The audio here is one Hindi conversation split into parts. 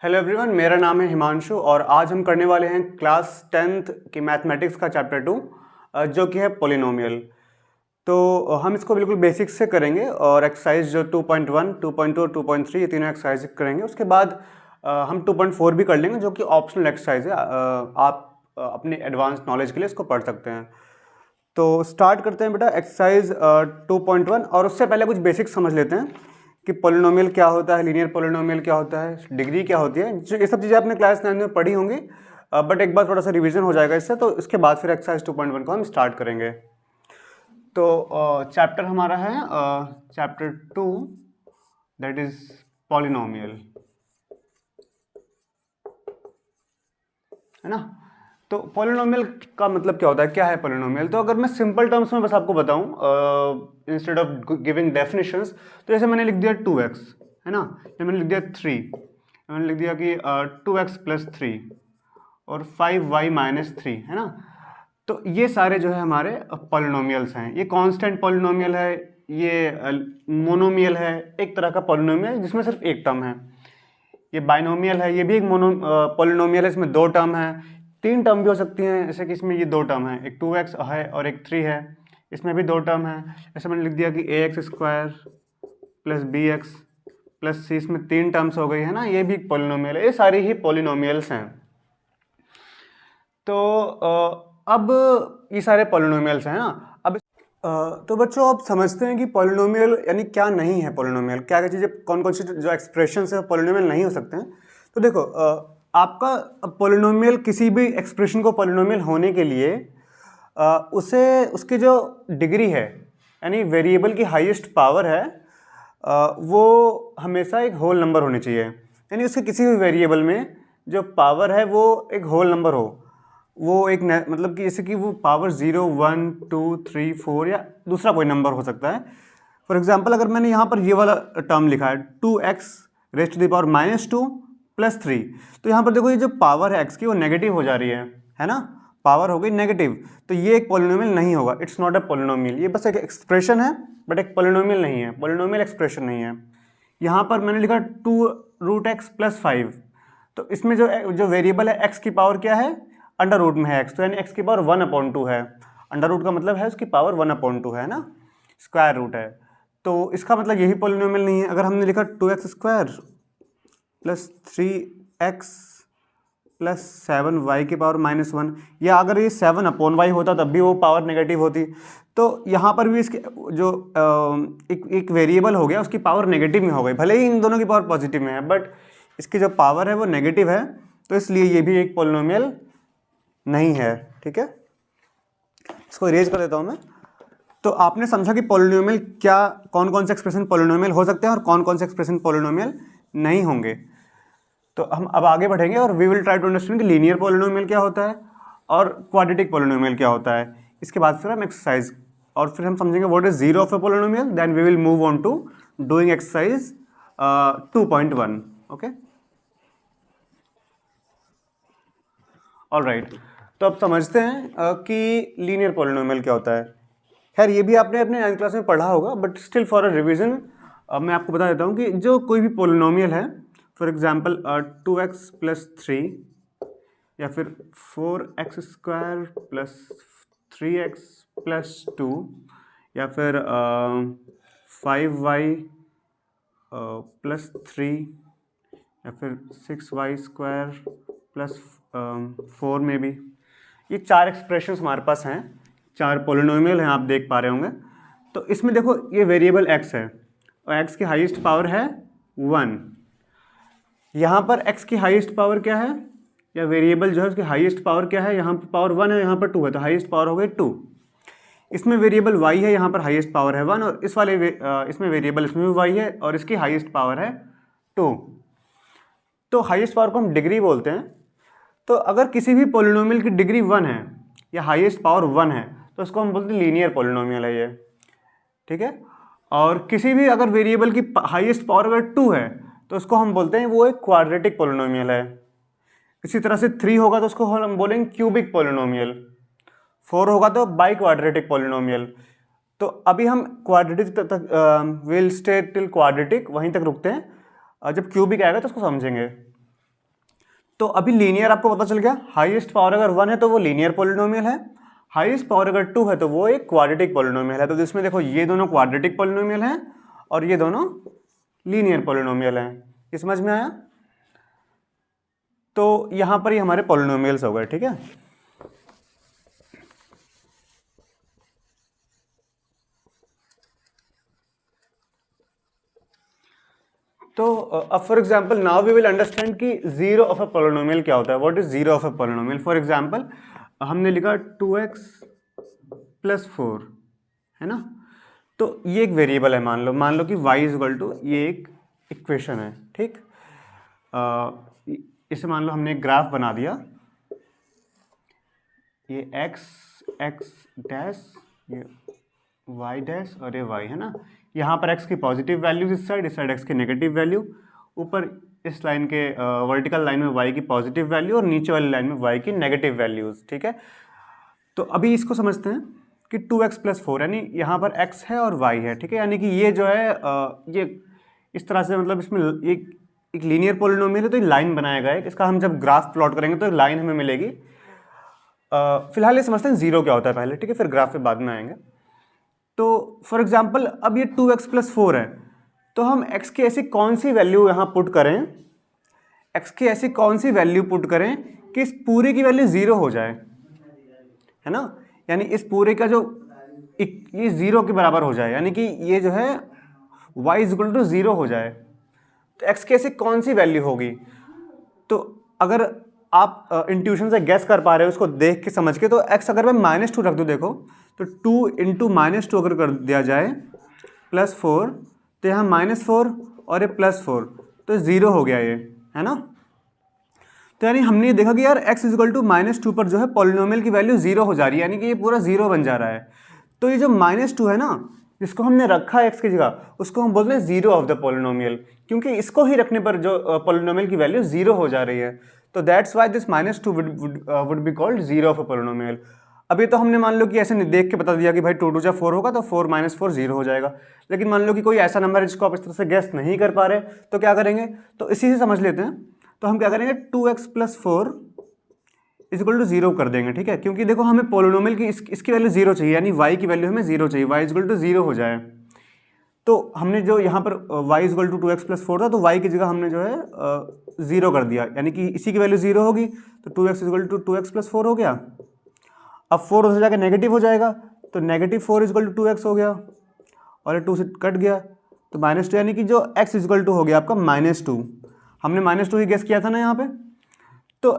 हेलो एवरीवन, मेरा नाम है हिमांशु और आज हम करने वाले हैं क्लास 10th की मैथमेटिक्स का चैप्टर 2 जो कि है पोलिनोमियल। तो हम इसको बिल्कुल बेसिक्स से करेंगे और एक्सरसाइज जो 2.1, 2.2 और 2.3 ये तीनों एक्सरसाइज करेंगे। उसके बाद हम 2.4 भी कर लेंगे जो कि ऑप्शनल एक्सरसाइज है। आप अपने एडवांस नॉलेज के लिए इसको पढ़ सकते हैं। तो स्टार्ट करते हैं बेटा एक्सरसाइज 2.1 और उससे पहले कुछ बेसिक्स समझ लेते हैं कि पोलिनोमियल क्या होता है, लीनियर पोलिनोमियल क्या होता है, डिग्री क्या होती है। जो ये सब चीज़ें आपने क्लास 9 में पढ़ी होंगी, बट एक बार थोड़ा सा रिवीजन हो जाएगा इससे। तो इसके बाद फिर एक्सरसाइज 2.1 को हम स्टार्ट करेंगे। तो चैप्टर हमारा है चैप्टर 2, दैट इज पॉलिनोमियल, है ना। तो पॉलिनोमियल का मतलब क्या होता है, क्या है पॉलिनोमियल? तो अगर मैं सिंपल टर्म्स में बस आपको बताऊं इंस्टेड ऑफ गिविंग डेफिनेशंस, तो जैसे मैंने लिख दिया 2x, है ना, या मैंने लिख दिया 3, मैंने लिख दिया कि 2x + 3 और 5y - 3, है ना। तो ये सारे जो है हमारे पॉलिनोमियल्स हैं। ये कांस्टेंट पॉलिनोमियल है, ये मोनोमियल है, एक तरह का पॉलिनोमियल जिसमें सिर्फ एक टर्म है। ये बाइनोमियल है, ये भी एक पॉलिनोमियल है, इसमें 2 टर्म है। 3 टर्म भी हो सकती हैं, जैसे कि इसमें ये 2 टर्म है, एक 2x है और एक 3 है, इसमें भी 2 टर्म है। जैसे मैंने लिख दिया कि ax² + bx + c, इसमें 3 टर्म्स हो गई, है ना। ये भी एक पॉलिनोमियल है। ये सारी ही पॉलिनोमियल्स हैं। तो अब ये सारे पॉलिनोमियल्स हैं ना। अब तो बच्चों आप समझते हैं कि पॉलिनोमियल यानी क्या नहीं है। पॉलिनोमियल क्या क्या चीज़ें, कौन कौन सी जो एक्सप्रेशन है पॉलिनोमियल नहीं हो सकते हैं। तो देखो आपका पॉलिनोमियल, किसी भी एक्सप्रेशन को पॉलिनोमियल होने के लिए उसे उसकी जो डिग्री है, यानी वेरिएबल की हाईएस्ट पावर है, वो हमेशा एक होल नंबर होनी चाहिए। यानी उसके किसी भी वेरिएबल में जो पावर है वो एक होल नंबर हो। वो एक मतलब कि जैसे कि वो पावर 0, 1, 2, 3, 4 या दूसरा कोई नंबर हो सकता है। फॉर एग्जांपल अगर मैंने यहाँ पर ये वाला टर्म लिखा है 2x⁻² + 3, तो यहाँ पर देखो ये जो पावर है x की वो नेगेटिव हो जा रही है ना। पावर हो गई नेगेटिव, तो ये एक पॉलिनोमियल नहीं होगा। It's not a polynomial. ये बस एक एक्सप्रेशन है बट एक पॉलिनोमियल नहीं है, पॉलिनोमियल एक्सप्रेशन नहीं है। यहाँ पर मैंने लिखा 2√x + 5, तो इसमें जो वेरिएबल है x की पावर क्या है, अंडर रूट में है x, तो यानी x की पावर 1/2 है। अंडर रूट का मतलब है उसकी पावर 1/2 है ना, स्क्वायर रूट है। तो इसका मतलब यही पॉलिनोमियल नहीं है। अगर हमने लिखा 2x² + 3x + 7y की पावर -1, या अगर ये 7/y होता तब भी वो पावर नेगेटिव होती। तो यहाँ पर भी इसके जो एक वेरिएबल हो गया, उसकी पावर नेगेटिव में हो गई, भले ही इन दोनों की पावर पॉजिटिव में है, बट इसकी जो पावर है वो नेगेटिव है, तो इसलिए ये भी एक पॉलिनोमियल नहीं है। ठीक है, इसको इरेज कर देता हूँ मैं। तो आपने समझा कि पॉलिनोमियल क्या, कौन कौन से एक्सप्रेशन पॉलिनोमियल हो सकते हैं और कौन कौन से एक्सप्रेशन पॉलिनोमियल नहीं होंगे। तो हम अब आगे बढ़ेंगे और we will try to understand कि लीनियर पॉलिनोमियल क्या होता है और क्वाड्रेटिक पॉलिनोमियल क्या होता है। इसके बाद फिर हम एक्सरसाइज, और फिर हम समझेंगे what is zero of a polynomial, then we will move on to doing exercise 2.1। Okay, alright. तो अब समझते हैं कि लीनियर पॉलिनोमियल क्या होता है। खैर ये भी आपने अपने 9th क्लास में पढ़ा होगा, but still for a revision मैं आपको बता देता हूँ कि जो कोई भी पॉलिनोमियल है, फॉर एग्जांपल 2x + 3 या फिर 4x² + 3x + 2 या फिर 5y + 3 या फिर 6y² + 4 में भी, ये 4 एक्सप्रेशंस हमारे पास हैं, 4 पॉलिनोमियल हैं, आप देख पा रहे होंगे। तो इसमें देखो ये वेरिएबल x है और x की हाईएस्ट पावर है 1। यहाँ पर x की हाईएस्ट पावर क्या है, या वेरिएबल जो है उसकी हाईएस्ट पावर क्या है, यहाँ पर पावर 1 है, यहाँ पर 2 है, तो हाईएस्ट पावर हो गई 2। इसमें वेरिएबल y है, यहाँ पर हाईएस्ट पावर है 1, और इस वाले इसमें वेरिएबल इसमें भी y है और इसकी हाईएस्ट पावर है 2। तो हाईएस्ट पावर को हम डिग्री बोलते हैं। तो अगर किसी भी पॉलिनोमियल की डिग्री 1 है या हाईएस्ट पावर 1 है तो उसको हम बोलते हैं लीनियर पॉलिनोमियल है ये। ठीक है, और किसी भी अगर वेरिएबल की हाईएस्ट पावर अगर 2 है तो उसको हम बोलते हैं वो एक क्वाड्रेटिक पॉलिनोमियल है। इसी तरह से 3 होगा तो उसको हम बोलेंगे क्यूबिक पॉलिनोमियल, 4 होगा तो बाई क्वाड्रेटिक पॉलिनोमियल। तो अभी हम क्वाड्रेटिक तक विल स्टे टिल क्वाड्रेटिक, वहीं तक रुकते हैं, जब क्यूबिक आएगा तो उसको समझेंगे। तो अभी लीनियर आपको पता चल गया, हाईएस्ट पावर अगर 1 है तो वो लीनियर पॉलिनोमियल है, हाईएस्ट पावर अगर 2 है तो वो एक क्वाड्रेटिक पॉलिनोमियल है। तो इसमें देखो ये दोनों क्वाड्रेटिक पॉलिनोमियल हैं और ये दोनों लीनियर पॉलिनोमियल हैं। ये समझ में आया? तो यहाँ पर ही हमारे पॉलिनोमियल्स हो गए, ठीक है। तो अब for example now we will understand कि जीरो ऑफ अ पॉलिनोमियल क्या होता है। What is zero of a polynomial? For example हमने लिखा 2x + 4, है ना। तो ये एक वेरिएबल है, मान लो कि y इक्वल टू, ये एक इक्वेशन है, ठीक। इसे मान लो हमने एक ग्राफ बना दिया, ये x डैश, ये y डैश और ये y, है ना। यहाँ पर x की पॉजिटिव वैल्यूज इस साइड x की नेगेटिव वैल्यू, ऊपर इस लाइन के वर्टिकल लाइन में y की पॉजिटिव वैल्यू और नीचे वाली लाइन में y की नेगेटिव वैल्यूज, ठीक है। तो अभी इसको समझते हैं कि 2x + 4 यानी यहाँ पर x है और y है, ठीक है। यानी कि ये जो है ये इस तरह से, मतलब इसमें एक लीनियर पॉलिनोमियल है तो ये लाइन बनाया गया है। इसका हम जब ग्राफ प्लॉट करेंगे तो लाइन हमें मिलेगी। फिलहाल ये समझते हैं जीरो क्या होता है पहले, ठीक है, फिर ग्राफ पे बाद में आएंगे। तो फॉर एग्जाम्पल अब ये 2x + 4 है, तो हम x की ऐसी कौन सी वैल्यू यहाँ पुट करें, x की ऐसी कौन सी वैल्यू पुट करें कि इस पूरे की वैल्यू जीरो हो जाए, है ना। यानी इस पूरे का जो ये जीरो के बराबर हो जाए, यानी कि ये जो है y = 0 हो जाए। तो x की ऐसी कौन सी वैल्यू होगी? तो अगर आप इंट्यूशन से गेस कर पा रहे हो उसको देख के समझ के, तो x अगर मैं -2 रख दूँ, देखो तो 2 × -2 अगर कर दिया जाए +4, तो यहाँ -4 और ये +4, तो 0 हो गया ये, है ना। तो यानी हमने ये देखा कि यार x = -2 पर जो है पॉलिनोमियल की वैल्यू 0 हो जा रही है, यानी कि ये पूरा 0 बन जा रहा है। तो ये जो -2 है ना, जिसको हमने रखा है x की जगह, उसको हम बोलते हैं जीरो ऑफ द पॉलिनोमियल, क्योंकि इसको ही रखने पर जो पॉलिनोमियल की वैल्यू 0 हो जा रही है। तो that's why this -2 would be called zero of a polynomial. अभी तो हमने मान लो कि ऐसे देख के बता दिया कि भाई 2 × 2 = 4 होगा, तो 4 - 4 0 हो जाएगा। लेकिन मान लो कि कोई ऐसा नंबर है जिसको आप इस तरह से गेस नहीं कर पा रहे, तो क्या करेंगे? तो इसी से समझ लेते हैं। तो हम क्या करेंगे, 2x + 4 = 0 कर देंगे, ठीक है। क्योंकि देखो हमें पॉलिनोमियल की इसकी वैल्यू 0 चाहिए, यानी y की वैल्यू हमें 0 चाहिए, y = 0 हो जाए। तो हमने जो यहाँ पर y = 2x + 4 था, तो y की जगह हमने जो है 0 कर दिया, यानी कि इसी की वैल्यू 0 होगी, तो 2x = 2x + 4 हो गया। अब 4 उधर जाकर नेगेटिव हो जाएगा, तो -4 = 2x हो गया, और ये 2 से कट गया, तो -2, यानी कि जो x = हो गया आपका -2। हमने -2 ही गेस किया था ना यहाँ पे। तो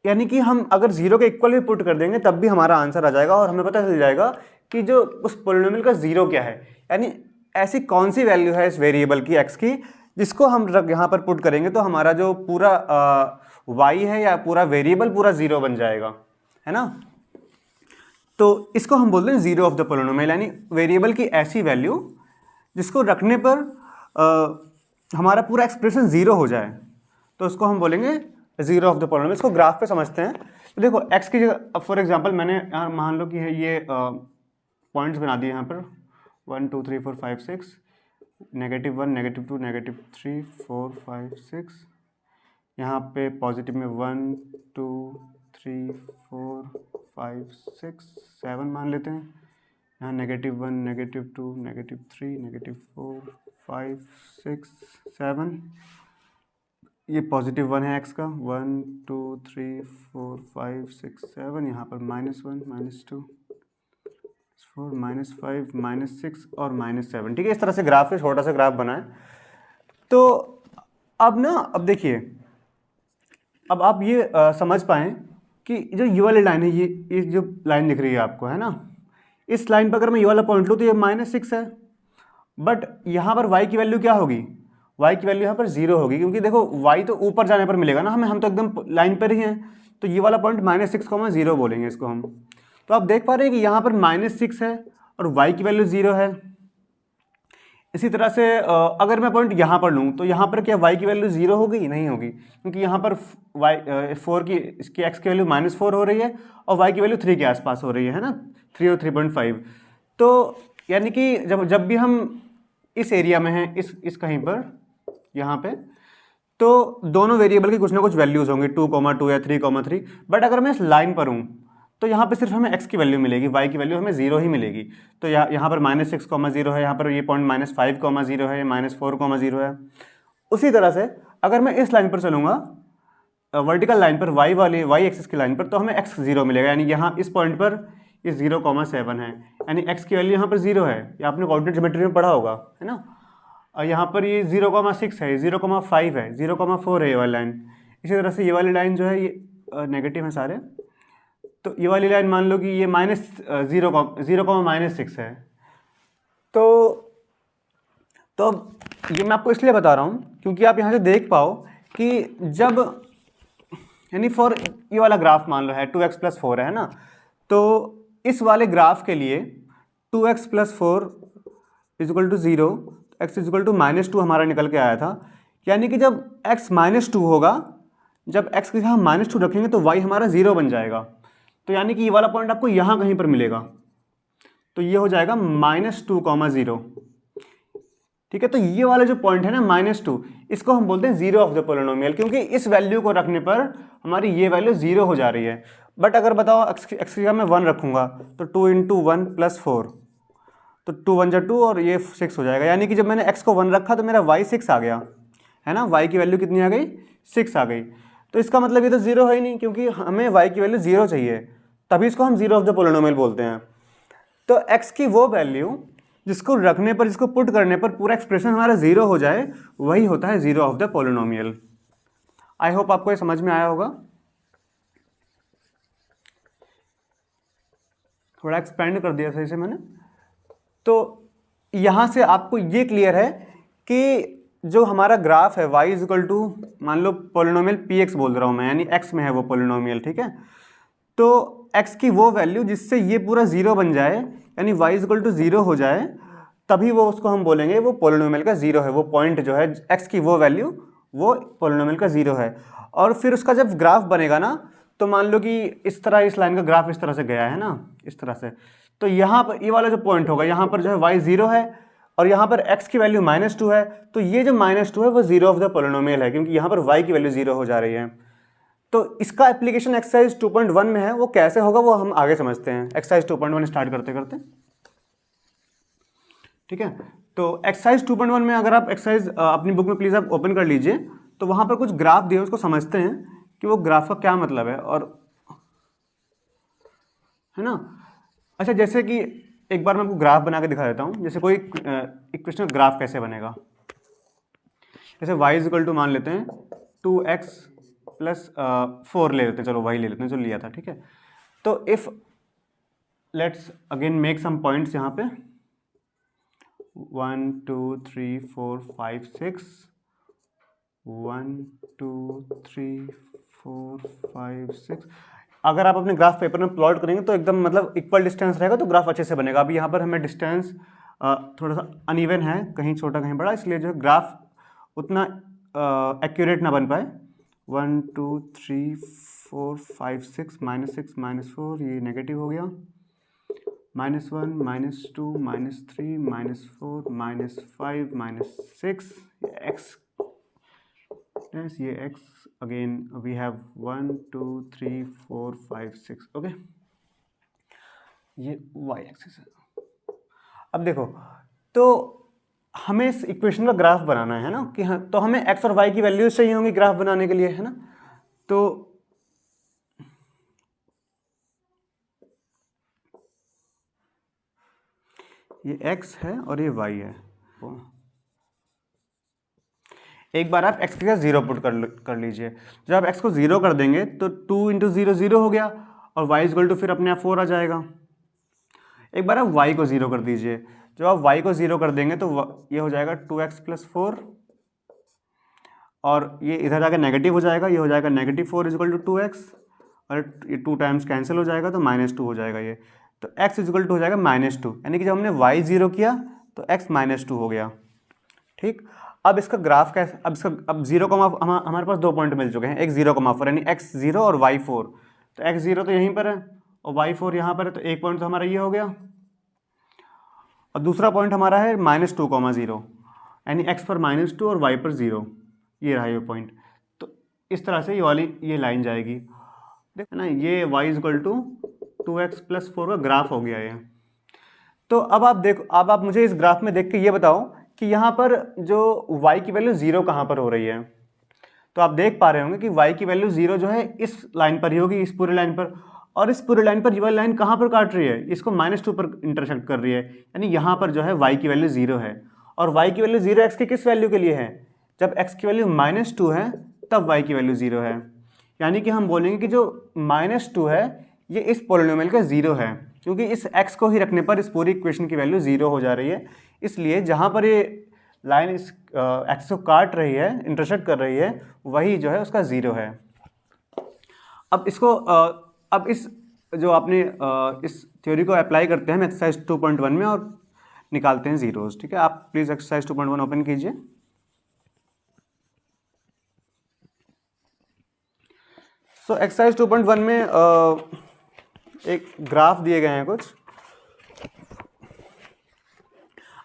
यानी कि हम अगर 0 के इक्वल भी पुट कर देंगे तब भी हमारा आंसर आ जाएगा, और हमें पता चल जाएगा कि जो उस पॉलिनोमियल का जीरो क्या है, यानी ऐसी कौन सी वैल्यू है इस वेरिएबल की x की जिसको हम यहाँ पर पुट करेंगे तो हमारा जो पूरा y है या पूरा वेरिएबल पूरा 0 बन जाएगा, है ना। तो इसको हम बोलते हैं जीरो ऑफ द पॉलिनोमियल, यानी वेरिएबल की ऐसी वैल्यू जिसको रखने पर हमारा पूरा एक्सप्रेशन 0 हो जाए, तो उसको हम बोलेंगे जीरो ऑफ द पॉलिनोमियल। इसको ग्राफ पे समझते हैं। तो देखो x की जगह फॉर एग्जांपल मैंने यहाँ मान लो कि है ये पॉइंट्स बना दिए यहाँ पर 1 2 3 4 5 6, -1 -2 -3 4 5 6, यहाँ पे पॉजिटिव में 1 2 3 4 5 6 7 मान लेते हैं, यहाँ -1 -2 -3 -4 5 6 7, ये +1 है x का, 1 2 3 4 5 6 7, यहाँ पर -1 -2 4 -5 -6 और -7, ठीक है। इस तरह से ग्राफ है, छोटा सा ग्राफ बना है। तो अब देखिए, अब आप ये समझ पाएँ कि जो ये वाली लाइन है, ये जो लाइन दिख रही है आपको, है ना, इस लाइन पर अगर मैं ये वाला पॉइंट लूँ तो ये -6 है, बट यहाँ पर y की वैल्यू क्या होगी? y की वैल्यू यहाँ पर 0 होगी, क्योंकि देखो y तो ऊपर जाने पर मिलेगा ना हमें, हम तो एकदम लाइन पर ही हैं, तो ये वाला पॉइंट -6,0 बोलेंगे इसको हम। तो आप देख पा रहे हैं कि यहाँ पर -6 है और y की वैल्यू 0 है। इसी तरह से अगर मैं पॉइंट यहाँ पर लूँ तो यहाँ पर क्या y की वैल्यू 0 होगी? नहीं होगी, क्योंकि यहाँ पर इसकी x की वैल्यू -4 हो रही है और y की वैल्यू 3 के आसपास हो रही है ना, 3 और 3.5। तो यानी कि जब भी हम इस एरिया में हैं, इस कहीं पर यहाँ पे, तो दोनों वेरिएबल की कुछ ना कुछ वैल्यूज़ होंगी 2,2 या 3,3। बट अगर मैं इस लाइन पर हूँ तो यहाँ पे सिर्फ हमें x की वैल्यू मिलेगी, y की वैल्यू हमें 0 ही मिलेगी। तो यहाँ पर -6,0 है, यहाँ पर ये पॉइंट -5,0 है, -4,0 है। उसी तरह से अगर मैं इस लाइन पर चलूँगा वर्टिकल लाइन पर, y एक्सिस की लाइन पर, तो हमें x 0 मिलेगा। यानी यहाँ इस पॉइंट पर ये 0,7 है, यानी x की वैल्यू यहाँ पर 0 है। ये आपने कोऑर्डिनेट ज्योमेट्री में पढ़ा होगा, है ना। और यहाँ पर ये 0,6 है, 0,5 है, 0,4 है ये वाली लाइन। इसी तरह से ये वाली लाइन जो है ये नेगेटिव है सारे, तो ये वाली लाइन मान लो कि ये -0,6 है। तो अब ये मैं आपको इसलिए बता रहा हूँ क्योंकि आप यहाँ से देख पाओ कि जब यानी फॉर ये वाला ग्राफ मान लो है 2x + 4 है ना, तो इस वाले ग्राफ के लिए 2x + 4 = 0, x = -2 हमारा निकल के आया था। यानी कि जब x -2 होगा, जब x की जगह -2 रखेंगे तो y हमारा 0 बन जाएगा। तो यानी कि ये वाला पॉइंट आपको यहाँ कहीं पर मिलेगा, तो ये हो जाएगा -2,0। ठीक है, तो ये वाला जो पॉइंट है ना -2, इसको हम बोलते हैं 0 ऑफ द पोलिनोमियल, क्योंकि इस वैल्यू को रखने पर हमारी ये वैल्यू 0 हो जा रही है। बट अगर बताओ x की जगह मैं 1 रखूँगा तो 2 × 1 + 4, तो 2 × 1 = 2 और ये 6 हो जाएगा। यानी कि जब मैंने x को 1 रखा तो मेरा y 6 आ गया, है ना। y की वैल्यू कितनी आ गई? 6 आ गई। तो इसका मतलब ये तो 0 है ही नहीं, क्योंकि हमें y की वैल्यू 0 चाहिए, तभी इसको हम 0 ऑफ द पोलिनोमियल बोलते हैं। तो x की वो वैल्यू जिसको रखने पर, जिसको पुट करने पर पूरा एक्सप्रेशन हमारा 0 हो जाए, वही होता है 0 of the polynomial. I hope आपको ये समझ में आया होगा। थोड़ा एक्सपेंड कर दिया सही से मैंने। तो यहाँ से आपको ये क्लियर है कि जो हमारा ग्राफ है y = मान लो पोलिनोमियल px बोल रहा हूँ मैं, यानी x में है वो पोलिनोमियल, ठीक है। तो x की वो वैल्यू जिससे ये पूरा 0 बन जाए, यानी y = 0 हो जाए, तभी वो उसको हम बोलेंगे वो पोलिनोमियल का 0 है। वो पॉइंट जो है x की वो वैल्यू, वो पोलिनोमियल का 0 है। और फिर उसका जब ग्राफ बनेगा ना, तो मान लो कि इस तरह इस लाइन का ग्राफ इस तरह से गया है ना, इस तरह से, तो यहाँ पर ये वाला जो पॉइंट होगा, यहाँ पर जो है y 0 है और यहाँ पर x की वैल्यू -2 है, तो ये जो -2 है वो 0 ऑफ द पोलिनोमियल है, क्योंकि यहाँ पर y की वैल्यू 0 हो जा रही है। तो इसका एप्लीकेशन एक्सरसाइज 2.1 में है, वो कैसे होगा वो हम आगे समझते हैं, एक्सरसाइज 2.1 स्टार्ट करते करते। ठीक है, तो एक्सरसाइज 2.1 में अगर आप एक्सरसाइज अपनी बुक में प्लीज़ आप ओपन कर लीजिए, तो वहाँ पर कुछ ग्राफ दिए, उसको समझते हैं कि वो ग्राफ का क्या मतलब है, और है ना। अच्छा, जैसे कि एक बार मैं आपको ग्राफ बना के दिखा देता हूँ। जैसे कोई इक्वेशन ग्राफ कैसे बनेगा, जैसे y = मान लेते हैं 2x + 4 ले लेते हैं, चलो y ले लेते हैं जो लिया था, ठीक है। तो if let's again make some points यहाँ पे 1 2 3 4 5 6 1 2 3 4 5 6। अगर आप अपने ग्राफ पेपर में प्लॉट करेंगे तो एकदम मतलब इक्वल डिस्टेंस रहेगा, तो ग्राफ अच्छे से बनेगा। अभी यहाँ पर हमें डिस्टेंस थोड़ा सा अनइवन है, कहीं छोटा कहीं बड़ा, इसलिए जो है ग्राफ उतना एक्यूरेट ना बन पाए। 1 2 3 4 5 6 -6 -4, ये नेगेटिव हो गया, -1 -2 -3 -4 -5 -6, x, ये x, again we have 1 2 3 4 5 6, okay, ये y एक्सिस है। अब देखो, तो हमें इस इक्वेशन का ग्राफ बनाना है ना, कि हाँ, तो हमें x और y की वैल्यूज चाहिए होंगी ग्राफ बनाने के लिए, है ना। तो ये x है और ये y है। एक बार आप x की जगह 0 पुट कर लीजिए। जब आप x को 0 कर देंगे तो 2 × 0 0 हो गया, और y = फिर अपने आप 4 आ जाएगा। एक बार आप y को 0 कर दीजिए। जब आप y को 0 कर देंगे तो ये हो जाएगा 2x + 4, और ये इधर जाकर नेगेटिव हो जाएगा, ये हो जाएगा -4 = 2x, और ये 2 टाइम्स कैंसिल हो जाएगा तो -2 हो जाएगा ये। तो x = हो जाएगा -2, यानी कि जब हमने y 0 किया तो x -2 हो गया। ठीक, अब इसका ग्राफ कैसे, अब 0, हमारे पास 2 पॉइंट मिल चुके हैं, एक 0,4 यानी x 0 और y 4। तो x 0 तो यहीं पर है और y 4 यहाँ पर है, तो एक पॉइंट तो हमारा ये हो गया, और दूसरा पॉइंट हमारा है -2,0, यानी x पर -2 और y पर 0, ये रहा ये पॉइंट। तो इस तरह से ये वाली ये लाइन जाएगी, देखो ना, ये y इक्वल टू 2x+4 का ग्राफ हो गया ये। तो अब आप देखो, अब आप मुझे इस ग्राफ में देख के ये बताओ कि यहाँ पर जो y की वैल्यू 0 कहाँ पर हो रही है। तो आप देख पा रहे होंगे कि y की वैल्यू 0 जो है इस लाइन पर ही होगी, इस पूरे लाइन पर। और इस पूरे लाइन पर ये वाली लाइन कहाँ पर काट रही है, इसको -2 पर इंटरसेक्ट कर रही है, यानी यहाँ पर जो है y की वैल्यू 0 है। और y की वैल्यू 0 x की किस वैल्यू के लिए है, जब x की वैल्यू -2 है तब y की वैल्यू 0 है। यानी कि हम बोलेंगे कि जो -2 है ये इस पॉलिनोमियल का 0 है, क्योंकि इस x को ही रखने पर इस पूरी इक्वेशन की वैल्यू 0 हो जा रही है। इसलिए जहाँ पर ये लाइन इस एक्सिस को काट रही है, इंटरसेक्ट कर रही है, वही जो है उसका 0 है। अब इसको अब इस जो आपने इस थ्योरी को अप्लाई करते हैं हम एक्सरसाइज 2.1 में और निकालते हैं जीरोस। ठीक है, आप प्लीज़ एक्सरसाइज 2.1 ओपन कीजिए। सो एक्सरसाइज 2.1 में एक ग्राफ दिए गए हैं कुछ।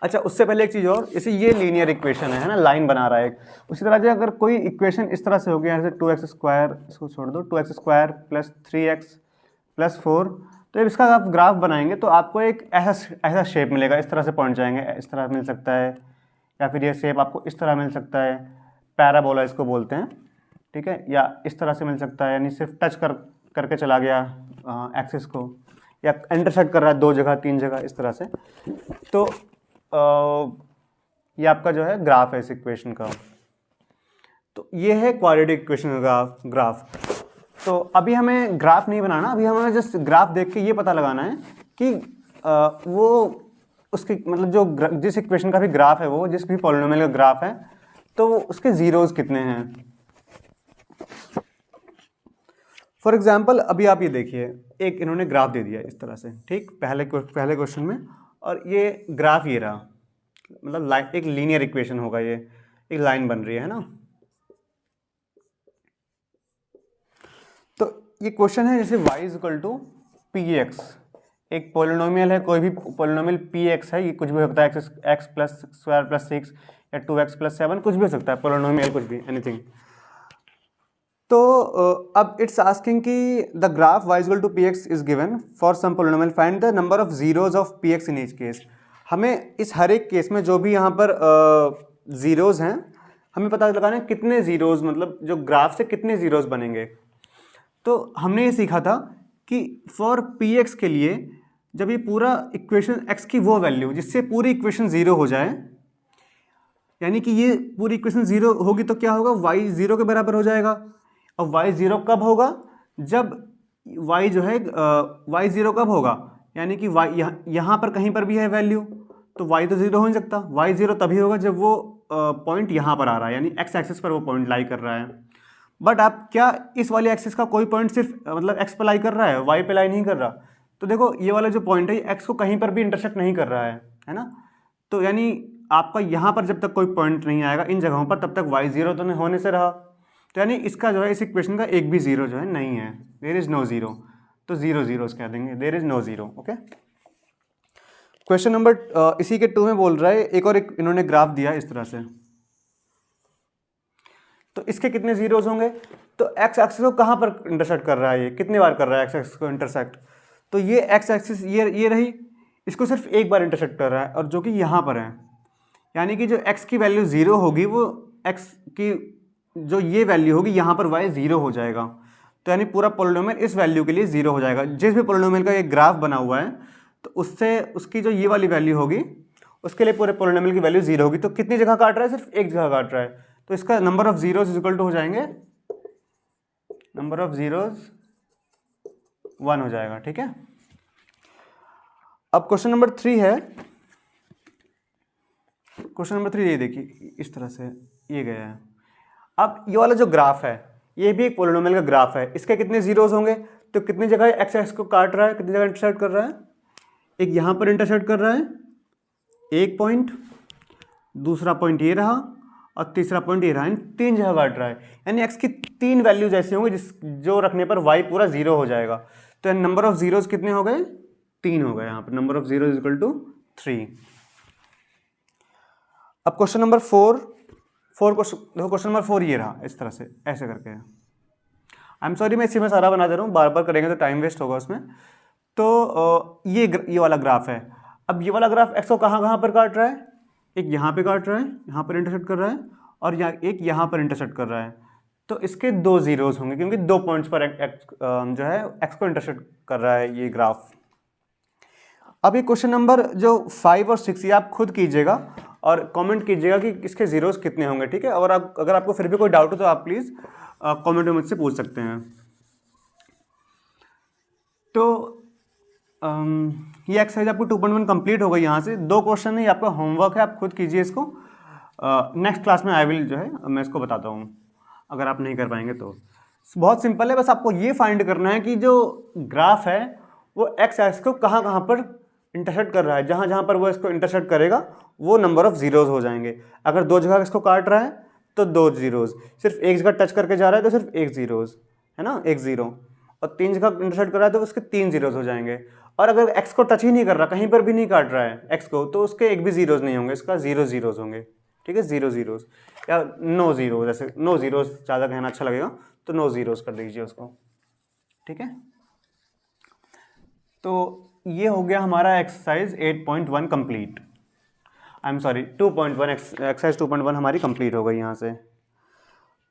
अच्छा, उससे पहले एक चीज़ और, जैसे ये लीनियर इक्वेशन है ना, लाइन बना रहा है एक। उसी तरह से अगर कोई इक्वेशन इस तरह से हो गया, जैसे 2x², इसको छोड़ दो, 2x² + 3x + 4, तो जब इसका आप ग्राफ बनाएंगे तो आपको एक ऐसा शेप मिलेगा, इस तरह से पॉइंट जाएंगे, इस तरह मिल सकता है, या फिर ये शेप आपको इस तरह मिल सकता है, पैराबोला इसको बोलते हैं। ठीक है, या इस तरह से मिल सकता है, यानी सिर्फ टच करके चला गया एक्सिस को, या इंटरसेक्ट कर रहा है 2 जगह 3 जगह, इस तरह से। तो ये आपका जो है ग्राफ है इस इक्वेशन का। तो ये है क्वाड्रेटिक इक्वेशन का ग्राफ। तो अभी हमें ग्राफ नहीं बनाना, अभी हमें जस्ट ग्राफ देख के ये पता लगाना है कि वो उसकी मतलब जो जिस इक्वेशन का भी ग्राफ है, वो जिस भी पॉलिनोमियल का ग्राफ है, तो उसके जीरोस कितने हैं। फॉर एग्जाम्पल अभी आप ये देखिए, एक इन्होंने ग्राफ दे दिया इस तरह से, ठीक, पहले क्वेश्चन में, और ये ग्राफ ये रहा, मतलब एक लीनियर इक्वेशन होगा, ये एक लाइन बन रही है ना। तो ये क्वेश्चन है जैसे y = px, एक पॉलिनोमियल है, कोई भी पॉलिनोमियल px है, ये कुछ भी हो सकता है, x² + 6 या 2x + 7, कुछ भी हो सकता है, पॉलिनोमियल कुछ भी, एनीथिंग। तो अब इट्स आस्किंग कि the graph y = px is given for some polynomial, find the number of zeros of px in each case. हमें इस हर एक केस में जो भी यहाँ पर जीरोज हैं, हमें पता लगाना है कितने जीरोज, मतलब जो ग्राफ से कितने जीरोज बनेंगे। तो हमने ये सीखा था कि फॉर px के लिए जब ये पूरा इक्वेशन x की वो वैल्यू जिससे पूरी इक्वेशन 0 हो जाए, यानी कि ये पूरी इक्वेशन 0 होगी तो क्या होगा, y 0 के बराबर हो जाएगा। और y 0 कब होगा, जब y जो है y 0 कब होगा, यानी कि y यहाँ पर कहीं पर भी है वैल्यू, तो y तो 0 हो नहीं सकता। y 0 तभी होगा जब वो पॉइंट यहाँ पर आ रहा है, यानी x एक्सिस पर वो पॉइंट लाई कर रहा है। बट आप क्या इस वाले एक्सिस का कोई पॉइंट सिर्फ मतलब x पे लाई कर रहा है, y पे लाई नहीं कर रहा। तो देखो ये वाला जो पॉइंट है x को कहीं पर भी इंटरसेक्ट नहीं कर रहा है ना। तो यानी आपका यहाँ पर जब तक कोई पॉइंट नहीं आएगा इन जगहों पर, तब तक y 0 तो नहीं होने से रहा। तो यानी इसका जो है इस इक्वेशन का एक भी 0 जो है नहीं है, देयर इज नो 0। तो 0 0 कह देंगे, there is no 0। Okay, question number इसी के 2 में बोल रहा है, एक और एक इन्होंने ग्राफ दिया इस तरह से। तो इसके कितने जीरोस होंगे, तो x एक्सिस को कहाँ पर इंटरसेक्ट कर रहा है, ये कितने बार कर रहा है x एक्सिस को इंटरसेक्ट। तो ये x एक्सिस ये रही, इसको सिर्फ एक बार इंटरसेक्ट कर रहा है, और जो कि यहाँ पर है, यानी कि जो x की वैल्यू 0 होगी, वो x की जो ये वैल्यू होगी यहाँ पर y 0 हो जाएगा। तो यानी पूरा पॉलिनोमियल इस वैल्यू के लिए 0 हो जाएगा। जिस भी पॉलिनोमियल का ये ग्राफ बना हुआ है, तो उससे उसकी जो ये वाली वैल्यू होगी, उसके लिए पूरे पॉलिनोमियल की वैल्यू 0 होगी। तो कितनी जगह काट रहा है, सिर्फ एक जगह काट रहा है। तो इसका number of zeros equal to हो जाएंगे, नंबर ऑफ जीरोस 1 हो जाएगा। ठीक है, अब क्वेश्चन नंबर 3 है। क्वेश्चन नंबर 3 ये देखिए, इस तरह से ये गया है। अब ये वाला जो ग्राफ है, ये भी एक पॉलिनोमियल का ग्राफ है। इसके कितने जीरोस होंगे, तो कितनी जगह एक्स एक्सिस को काट रहा है, कितनी जगह इंटरसेक्ट कर रहा है, एक यहाँ पर इंटरसेक्ट कर रहा है एक पॉइंट, दूसरा पॉइंट ये रहा, और तीसरा पॉइंट ये रहा, इन 3 जगह काट रहा है। यानी x की 3 वैल्यूज ऐसी होंगी जो रखने पर y पूरा 0 हो जाएगा। तो नंबर ऑफ जीरोस कितने हो गए, 3 हो गए यहाँ पर, number of zeros equal to 3। अब क्वेश्चन नंबर 4 क्वेश्चन नंबर 4 ये रहा इस तरह से, ऐसे करके। आई एम सॉरी मैं इसी में सारा बना दे रहा हूँ, बार बार करेंगे तो टाइम वेस्ट होगा उसमें। तो ये वाला ग्राफ है। अब ये वाला ग्राफ एक्स को कहाँ कहाँ पर काट रहा है, एक यहाँ पे काट रहा है, यहाँ पर इंटरसेक्ट कर रहा है, और एक यहाँ पर इंटरसेक्ट कर रहा है। तो इसके 2 जीरोज होंगे क्योंकि 2 पॉइंट्स पर जो है एक्स को इंटरसेक्ट कर रहा है ये ग्राफ। अब ये क्वेश्चन नंबर जो 5 और 6 ये आप खुद कीजिएगा और कमेंट कीजिएगा कि इसके जीरोज कितने होंगे, ठीक है। और अगर आपको फिर भी कोई डाउट हो तो आप प्लीज़ कमेंट में मुझसे पूछ सकते हैं। तो ये एक्सरसाइज आपको 2.1 कंप्लीट हो गई। यहाँ से 2 क्वेश्चन ही आपका होमवर्क है, आप खुद कीजिए इसको। नेक्स्ट क्लास में आई विल जो है मैं इसको बताता हूँ, अगर आप नहीं कर पाएंगे तो। बहुत सिंपल है, बस आपको ये फाइंड करना है कि जो ग्राफ है वो एक्स एक्स को कहाँ कहाँ पर इंटरसेक्ट कर रहा है। जहाँ जहाँ पर वो इसको इंटरसेक्ट करेगा वो नंबर ऑफ जीरोज हो जाएंगे। अगर 2 जगह इसको काट रहा है तो 2 जीरोज, सिर्फ एक जगह टच करके जा रहा है तो सिर्फ 1 जीरोज है ना, 1 जीरो, और 3 जगह इंटरसेक्ट कर रहा है तो उसके 3 जीरोज हो जाएंगे। और अगर एक्स को टच ही नहीं कर रहा, कहीं पर भी नहीं काट रहा है एक्स को, तो उसके एक भी जीरोज नहीं होंगे, इसका 0 जीरोज होंगे, ठीक है। 0 जीरोज या नो जीरोज, ऐसे नो जीरोज ज़्यादा कहना अच्छा लगेगा, तो नो जीरोज कर दीजिए उसको, ठीक है। तो ये हो गया हमारा exercise 8.1 complete. I am sorry 2.1, exercise 2.1 हमारी कंप्लीट हो गई यहाँ से।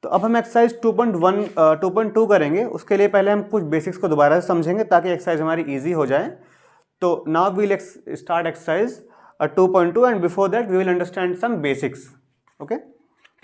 तो अब हम एक्सरसाइज 2.2 करेंगे। उसके लिए पहले हम कुछ बेसिक्स को दोबारा से समझेंगे ताकि एक्सरसाइज हमारी इजी हो जाए। तो now we will start exercise 2.2 and before that we will understand some basics, okay.